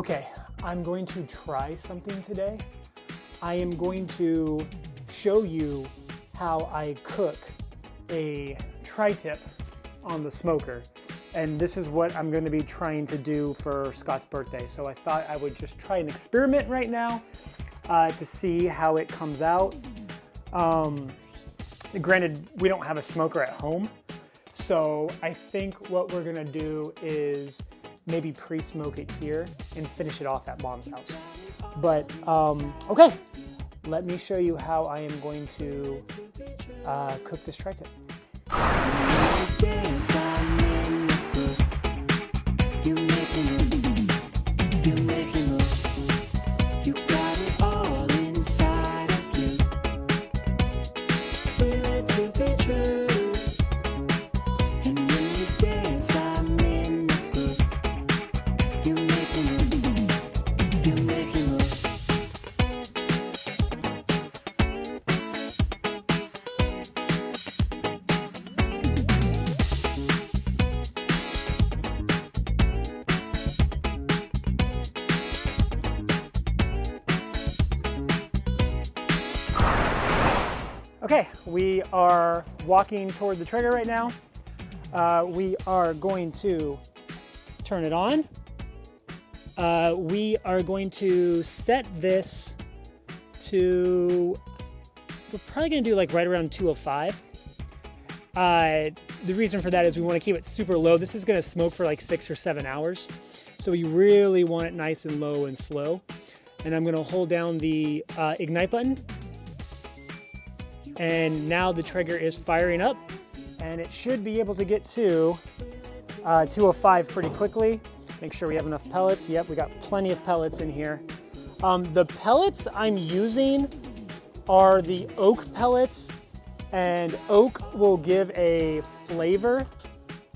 Okay, I'm going to try something today. I am going to show you how I cook a tri-tip on the smoker. And this is what I'm going to be trying to do for Scott's birthday. So I thought I would just try an experiment right now to see how it comes out. Granted, we don't have a smoker at home. So I think what we're gonna do is maybe pre-smoke it here and finish it off at Mom's house. But okay, let me show you how I am going to cook this tri-tip. Okay, we are walking toward the Traeger right now. We are going to turn it on. We are going to set this to, we're probably gonna do like right around 205. The reason for that is we wanna keep it super low. This is gonna smoke for like 6 or 7 hours. So we really want it nice and low and slow. And I'm gonna hold down the ignite button. And now the Traeger is firing up and it should be able to get to 205 pretty quickly. Make sure we have enough pellets. Yep, we got plenty of pellets in here. The pellets I'm using are the oak pellets, and oak will give a flavor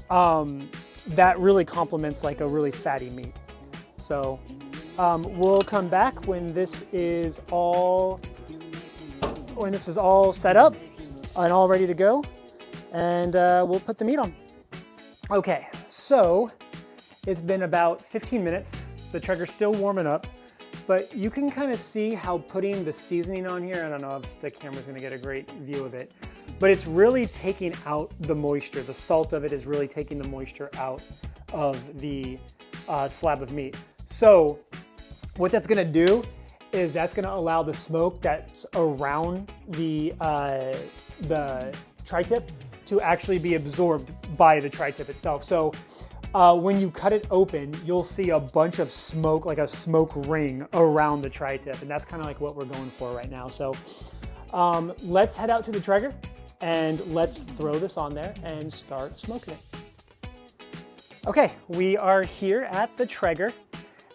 that really complements like a really fatty meat. So we'll come back when this is all set up and all ready to go, and we'll put the meat on. Okay, so it's been about 15 minutes. The Traeger's still warming up, but you can kind of see how putting the seasoning on here, I don't know if the camera's gonna get a great view of it, but it's really taking out the moisture. The salt of it is really taking the moisture out of the slab of meat. So what that's gonna do is that's gonna allow the smoke that's around the tri-tip to actually be absorbed by the tri-tip itself. So when you cut it open, you'll see a bunch of smoke, like a smoke ring around the tri-tip, and that's kind of like what we're going for right now. So let's head out to the Traeger and let's throw this on there and start smoking it. Okay, we are here at the Traeger.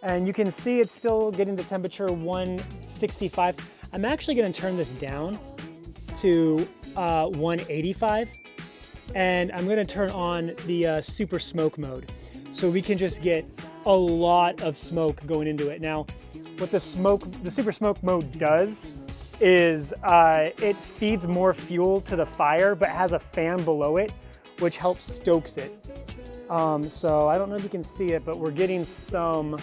And you can see it's still getting the temperature 165. I'm actually gonna turn this down to 185. And I'm gonna turn on the super smoke mode. So we can just get a lot of smoke going into it. Now, what the super smoke mode does is it feeds more fuel to the fire, but has a fan below it, which helps stokes it. So I don't know if you can see it, but we're getting some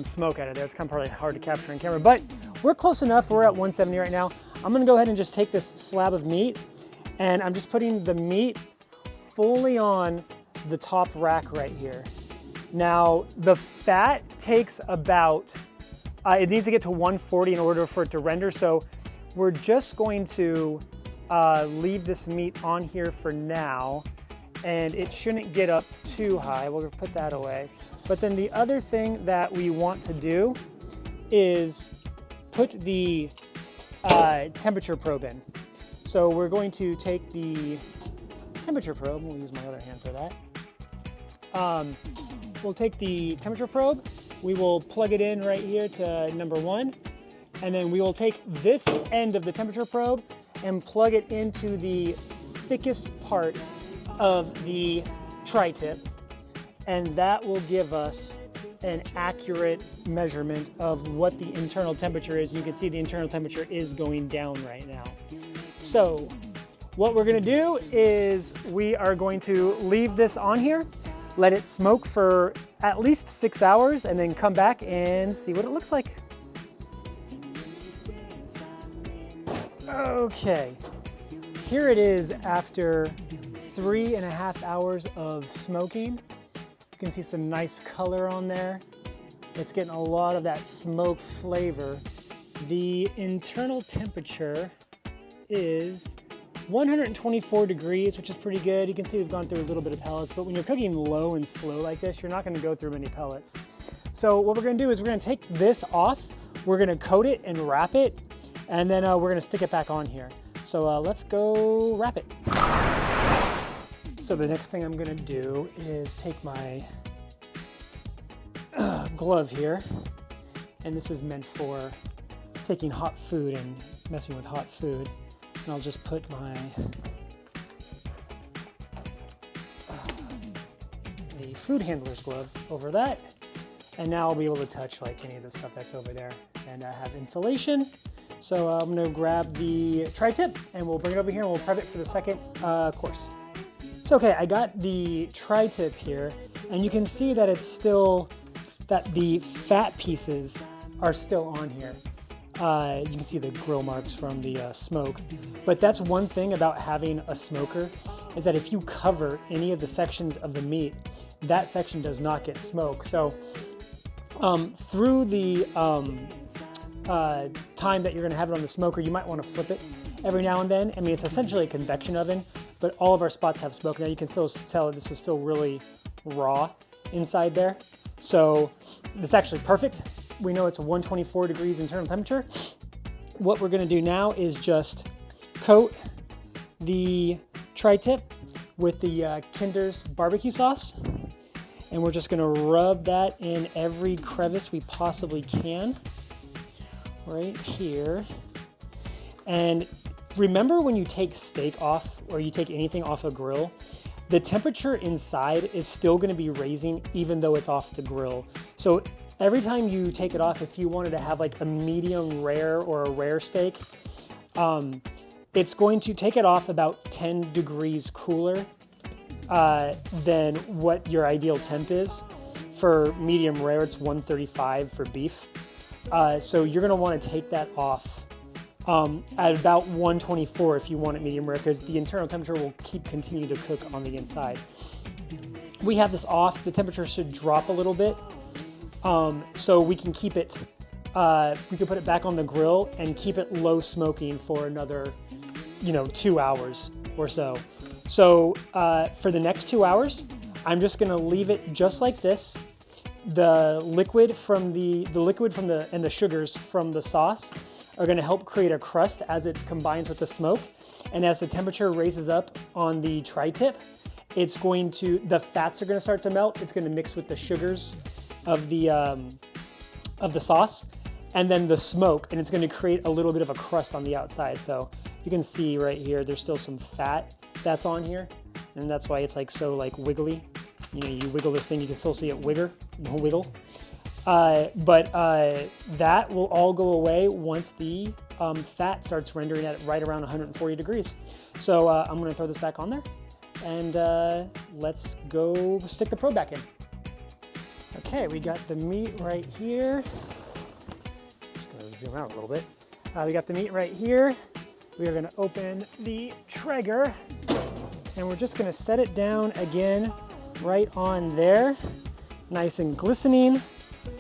smoke out of there. It's kind of probably hard to capture on camera, but we're close enough. We're at 170 right now. I'm gonna go ahead and just take this slab of meat, and I'm just putting the meat fully on the top rack right here. Now, the fat takes about, it needs to get to 140 in order for it to render, so we're just going to leave this meat on here for now, and it shouldn't get up too high. We'll put that away. But then the other thing that we want to do is put the temperature probe in. So we're going to take the temperature probe, we'll use my other hand for that. We'll take the temperature probe, we will plug it in right here to number 1, and then we will take this end of the temperature probe and plug it into the thickest part of the tri-tip, and that will give us an accurate measurement of what the internal temperature is. You can see the internal temperature is going down right now. So what we're gonna do is we are going to leave this on here let it smoke for at least 6 hours, and then come back and see what it looks like. Okay, here it is after 3.5 hours of smoking. You can see some nice color on there. It's getting a lot of that smoke flavor. The internal temperature is 124 degrees, which is pretty good. You can see we've gone through a little bit of pellets, but when you're cooking low and slow like this, you're not gonna go through many pellets. So what we're gonna do is we're gonna take this off, we're gonna coat it and wrap it, and then we're gonna stick it back on here. So let's go wrap it. So the next thing I'm gonna do is take my glove here, and this is meant for taking hot food and messing with hot food. And I'll just put my the food handler's glove over that, and now I'll be able to touch like any of the stuff that's over there. And I have insulation, so I'm gonna grab the tri-tip and we'll bring it over here and we'll prep it for the second course. So okay, I got the tri-tip here, and you can see that it's still, that the fat pieces are still on here. You can see the grill marks from the smoke. But that's one thing about having a smoker, is that if you cover any of the sections of the meat, that section does not get smoked. So through the time that you're gonna have it on the smoker, you might wanna flip it every now and then. I mean, it's essentially a convection oven, but all of our spots have smoke. Now you can still tell that this is still really raw inside there. So it's actually perfect. We know it's 124 degrees internal temperature. What we're gonna do now is just coat the tri-tip with the Kinder's barbecue sauce. And we're just gonna rub that in every crevice we possibly can, right here. And remember, when you take steak off or you take anything off a grill, the temperature inside is still gonna be raising even though it's off the grill. So every time you take it off, if you wanted to have like a medium rare or a rare steak, it's going to take it off about 10 degrees cooler than what your ideal temp is. For medium rare, it's 135 for beef. So you're gonna wanna take that off at about 124 if you want it medium rare, because the internal temperature will continue to cook on the inside. We have this off, the temperature should drop a little bit, so we can keep it, we can put it back on the grill and keep it low smoking for another, 2 hours or so. So for the next 2 hours, I'm just gonna leave it just like this. The liquid from the and the sugars from the sauce are gonna help create a crust as it combines with the smoke. And as the temperature raises up on the tri-tip, the fats are gonna start to melt. It's gonna mix with the sugars of the sauce, and then the smoke, and it's gonna create a little bit of a crust on the outside. So you can see right here, there's still some fat that's on here, and that's why it's like so like wiggly. You wiggle this thing, you can still see it wiggle. But that will all go away once the fat starts rendering at right around 140 degrees. So I'm gonna throw this back on there, and let's go stick the probe back in. Okay, we got the meat right here. Just gonna zoom out a little bit. We got the meat right here. We are gonna open the Traeger, and we're just gonna set it down again right on there, nice and glistening.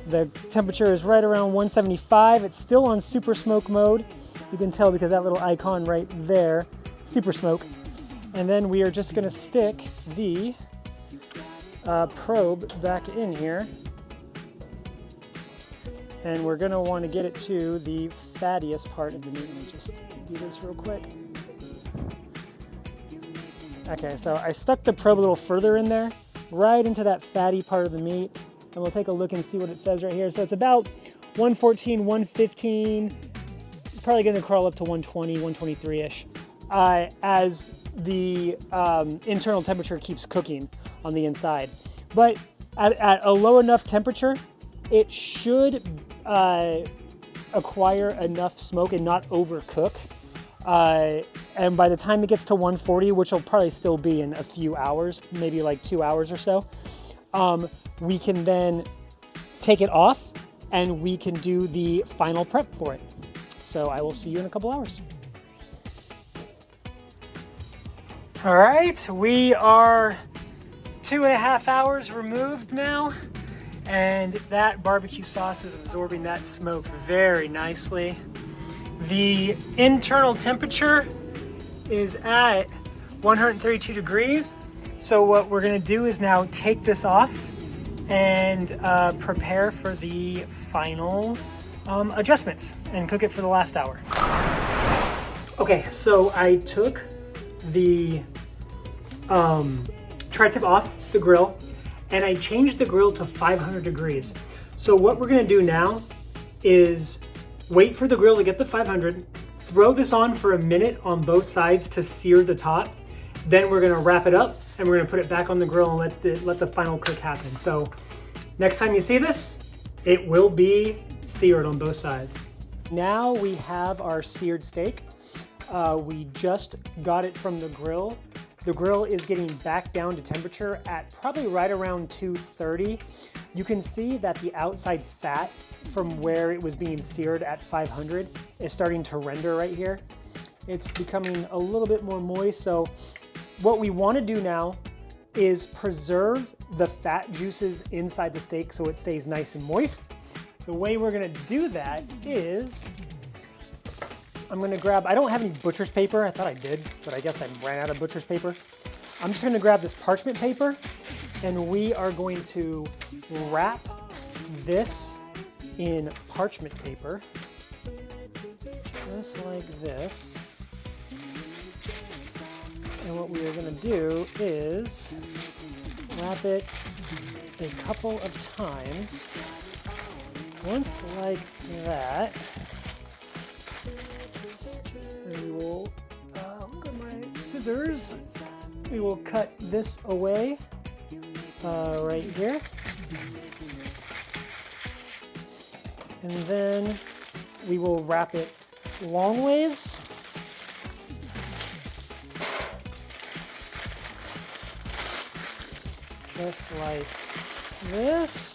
The temperature is right around 175. It's still on super smoke mode. You can tell because that little icon right there, super smoke. And then we are just gonna stick the probe back in here. And we're gonna wanna get it to the fattiest part of the meat. Let me just do this real quick. Okay, so I stuck the probe a little further in there, right into that fatty part of the meat. And we'll take a look and see what it says right here. So it's about 114, 115, probably gonna crawl up to 120, 123-ish, as the internal temperature keeps cooking on the inside. But at a low enough temperature, it should acquire enough smoke and not overcook. And by the time it gets to 140, which will probably still be in a few hours, maybe like 2 hours or so, we can then take it off and we can do the final prep for it. So I will see you in a couple hours. All right, we are 2.5 hours removed now, and that barbecue sauce is absorbing that smoke very nicely. The internal temperature is at 132 degrees. So what we're gonna do is now take this off and prepare for the final adjustments and cook it for the last hour. Okay, so I took the tri-tip off the grill and I changed the grill to 500 degrees. So what we're gonna do now is wait for the grill to get to 500, throw this on for a minute on both sides to sear the top. Then we're gonna wrap it up and we're gonna put it back on the grill and let the final cook happen. So next time you see this, it will be seared on both sides. Now we have our seared steak. We just got it from the grill. The grill is getting back down to temperature at probably right around 230. You can see that the outside fat from where it was being seared at 500 is starting to render right here. It's becoming a little bit more moist. So what we want to do now is preserve the fat juices inside the steak so it stays nice and moist. The way we're going to do that is I'm gonna grab, I don't have any butcher's paper. I thought I did, but I guess I ran out of butcher's paper. I'm just gonna grab this parchment paper and we are going to wrap this in parchment paper, just like this. And what we are gonna do is wrap it a couple of times, once like that. We will, get my scissors. We will cut this away right here. And then we will wrap it long ways. Just like this.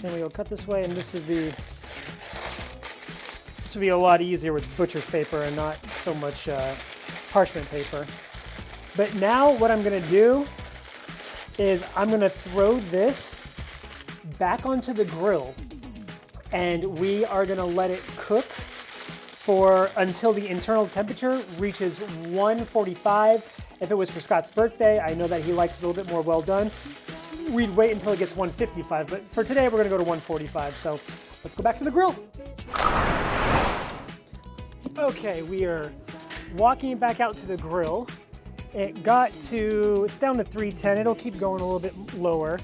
Then we will cut this way, and this would be a lot easier with butcher's paper and not so much parchment paper. But now what I'm gonna do is I'm gonna throw this back onto the grill and we are gonna let it cook until the internal temperature reaches 145. If it was for Scott's birthday, I know that he likes it a little bit more well done. We'd wait until it gets 155, but for today we're gonna go to 145. So let's go back to the grill. Okay, we are walking back out to the grill. It's down to 310. It'll keep going a little bit lower.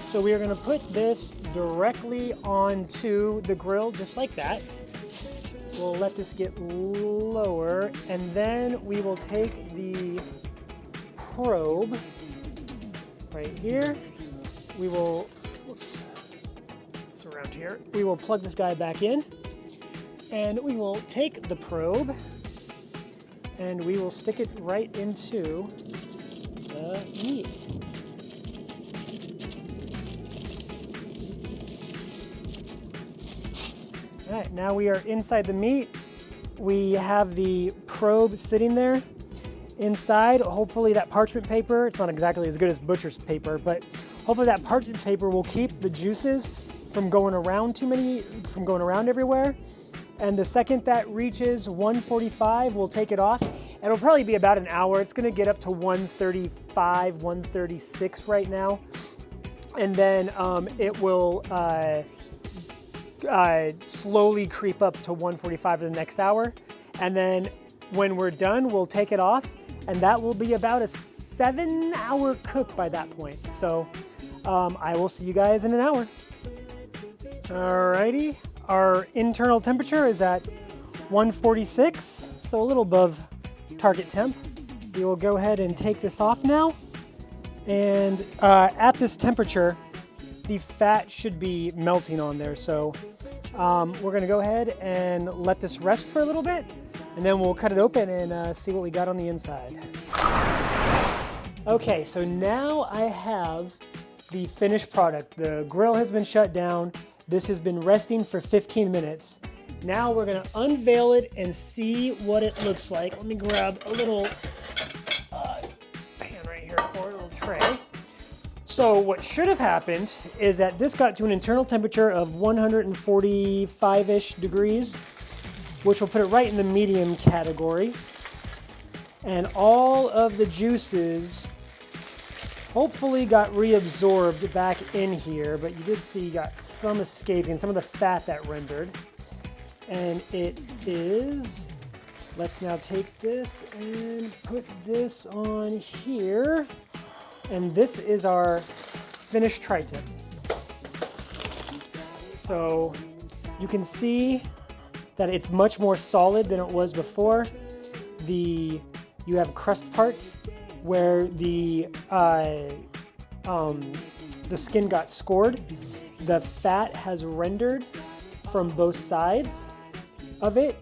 So we are gonna put this directly onto the grill, just like that. We'll let this get lower, and then we will take the probe right here. We will, it's around here. We will plug this guy back in, and we will take the probe, and we will stick it right into the meat. All right, now we are inside the meat. We have the probe sitting there. Inside, hopefully that parchment paper, it's not exactly as good as butcher's paper, but hopefully that parchment paper will keep the juices from going around everywhere. And the second that reaches 145, we'll take it off. It'll probably be about an hour. It's gonna get up to 135, 136 right now. And then it will slowly creep up to 145 in the next hour. And then when we're done, we'll take it off, and that will be about a 7-hour cook by that point. So I will see you guys in an hour. Alrighty, our internal temperature is at 146, so a little above target temp. We will go ahead and take this off now. And at this temperature, the fat should be melting on there. So We're gonna go ahead and let this rest for a little bit, and then we'll cut it open and see what we got on the inside. Okay, so now I have the finished product. The grill has been shut down. This has been resting for 15 minutes. Now we're gonna unveil it and see what it looks like. Let me grab a little pan right here for a little tray. So what should have happened is that this got to an internal temperature of 145-ish degrees, which will put it right in the medium category. And all of the juices hopefully got reabsorbed back in here, but you did see you got some escaping, some of the fat that rendered. And it is, let's now take this and put this on here. And this is our finished tri-tip. So you can see that it's much more solid than it was before. You have crust parts where the skin got scored. The fat has rendered from both sides of it,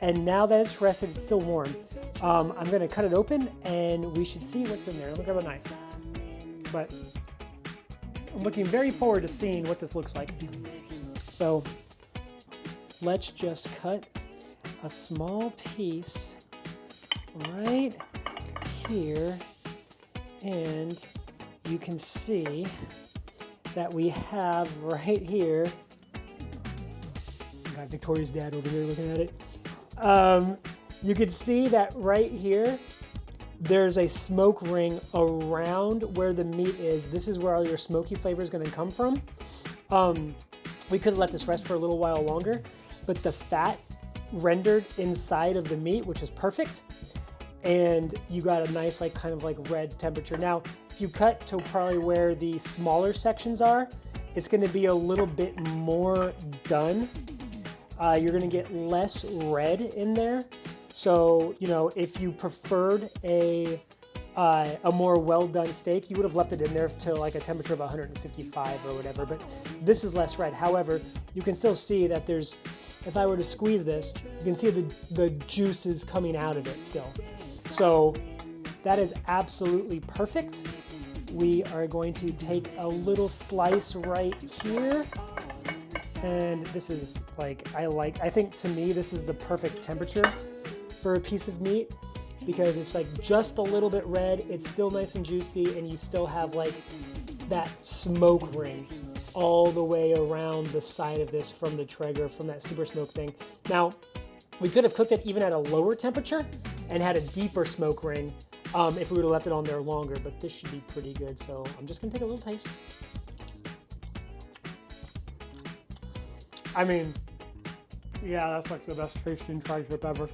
and now that it's rested, it's still warm. I'm gonna cut it open and we should see what's in there. Let me grab a knife. But I'm looking very forward to seeing what this looks like. So let's just cut a small piece right here, and you can see that we have right here, got Victoria's dad over here looking at it. You can see that right here, there's a smoke ring around where the meat is. This is where all your smoky flavor is gonna come from. We could let this rest for a little while longer, but the fat rendered inside of the meat, which is perfect. And you got a nice, like, kind of like red temperature. Now, if you cut to probably where the smaller sections are, it's gonna be a little bit more done. You're gonna get less red in there. So, you know, if you preferred a more well-done steak, you would have left it in there to like a temperature of 155 or whatever, but this is less red. However, you can still see that there's, if I were to squeeze this, you can see the juices coming out of it still. So that is absolutely perfect. We are going to take a little slice right here. And this is like, I think to me, this is the perfect temperature for a piece of meat, because it's like just a little bit red, it's still nice and juicy, and you still have like that smoke ring all the way around the side of this from the Traeger, from that super smoke thing. Now, we could have cooked it even at a lower temperature and had a deeper smoke ring if we would have left it on there longer, but this should be pretty good. So I'm just gonna take a little taste. I mean, yeah, that's like the best tasting tri-tip ever.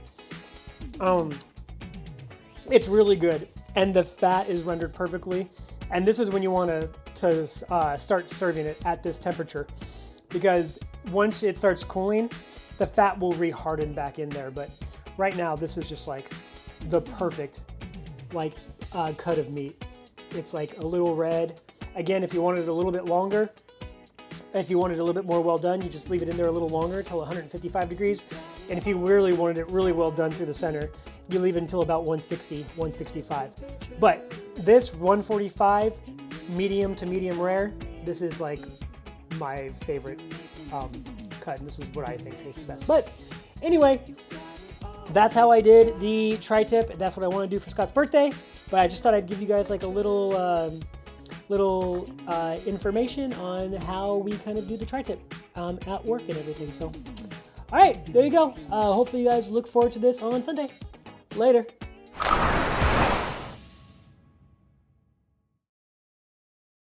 It's really good, and the fat is rendered perfectly. And this is when you want to start serving it at this temperature, because once it starts cooling, the fat will re-harden back in there. But right now, this is just like the perfect like cut of meat. It's like a little red. Again, if you wanted it a little bit longer, if you wanted it a little bit more well done, you just leave it in there a little longer till 155 degrees. And if you really wanted it really well done through the center, you leave it until about 160, 165. But this 145, medium to medium rare, this is like my favorite cut, and this is what I think tastes the best. But anyway, that's how I did the tri-tip. That's what I want to do for Scott's birthday. But I just thought I'd give you guys like a little information on how we kind of do the tri-tip at work and everything. So, all right, there you go. Hopefully you guys look forward to this on Sunday. Later.